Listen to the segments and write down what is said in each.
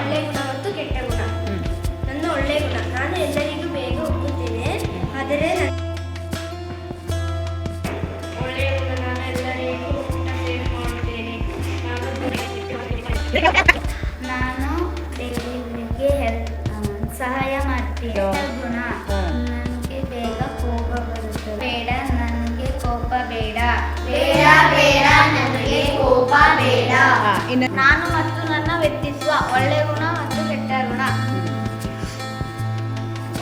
ಒಳ್ಳೆಯ ಗುಣ ಮತ್ತು ಕೆಟ್ಟ ಗುಣ. ನನ್ನ ಒಳ್ಳೆಯ ಗುಣ, ನಾನು ಎಲ್ಲರಿಗೂ ಬೇಗ ಒಪ್ಪುತ್ತೇನೆ. ಆದರೆ ಒಳ್ಳೆಯ ಗುಣ, ನಾನು ಎಲ್ಲರಿಗೂ ಊಟ ಸೇವೆ ಮಾಡುತ್ತೇನೆ. ನಾನು ಬೇರೆಯವರಿಗೆ ಸಹಾಯ ಮಾಡ್ತೀನಿ. ಗುಣ, ನನಗೆ ಬೇಗ ಕೋಪ ಬರುತ್ತದೆ. ಬೇಡ, ನನಗೆ ಕೋಪ ಬೇಡ. ಬೇಡ ಬೇಡ, ನನಗೆ ಕೋಪ ಬೇಡ. ನಾನು ಮತ್ತು ನನ್ನ ವ್ಯಕ್ತಿತ್ವ, ಒಳ್ಳೆಯ ಗುಣ ಮತ್ತು ಕೆಟ್ಟ ಗುಣ.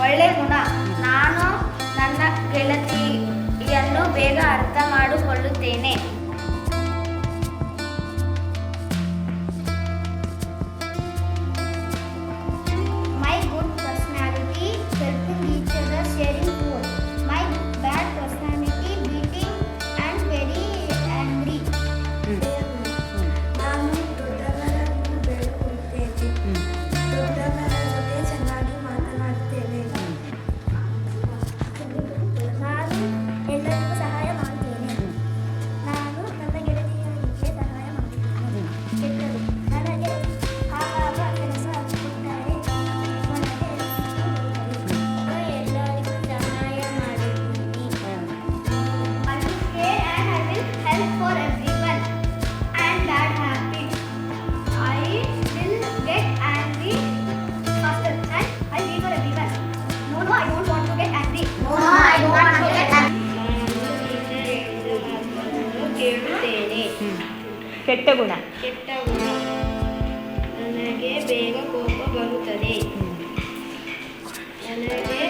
ಒಳ್ಳೆಯ ಗುಣ, ನಾನು ನನ್ನ ಗೆಳತಿಯನ್ನು ಬೇಗ ಅರ್ಥ ಮಾಡಿಕೊಳ್ಳುತ್ತೇನೆ. My good personality, helping each other, sharing food. My bad personality, beating and very angry. ನಾನು ದೊಡ್ಡವರನ್ನು ಬೇಡಿಕೊಳ್ಳುತ್ತೇನೆ. ದೊಡ್ಡವರ ಜೊತೆ ಚೆನ್ನಾಗಿ ಮಾತನಾಡುತ್ತೇನೆ. ನಾನು ಎಲ್ಲರಿಗೂ ಸಹಾಯ ಮಾಡುತ್ತೇನೆ. ನಾನು ನನ್ನ ಗೆಳತಿಯರಿಗೆ ಸಹಾಯ ಮಾಡುತ್ತೇನೆ. ಕೆಟ್ಟದು, ನನಗೆ ಆಗಾಗ ಕೆಲಸ ಕೊಟ್ಟರೆ ಎಲ್ಲರಿಗೂ ಸಹಾಯ ಮಾಡುತ್ತೀನಿ. I will care and I will help for everyone and that habit. I will get angry faster and I will for everyone. No, I don't want to get angry. No, I don't want to get angry. ಕೇಳುತ್ತೇನೆ. ಕೆಟ್ಟ ಗುಣ. ಕೆಟ್ಟ ಗುಣ, ನನಗೆ ಬೇಗ ಕೋಪ ಬರುತ್ತದೆ. ನನಗೆ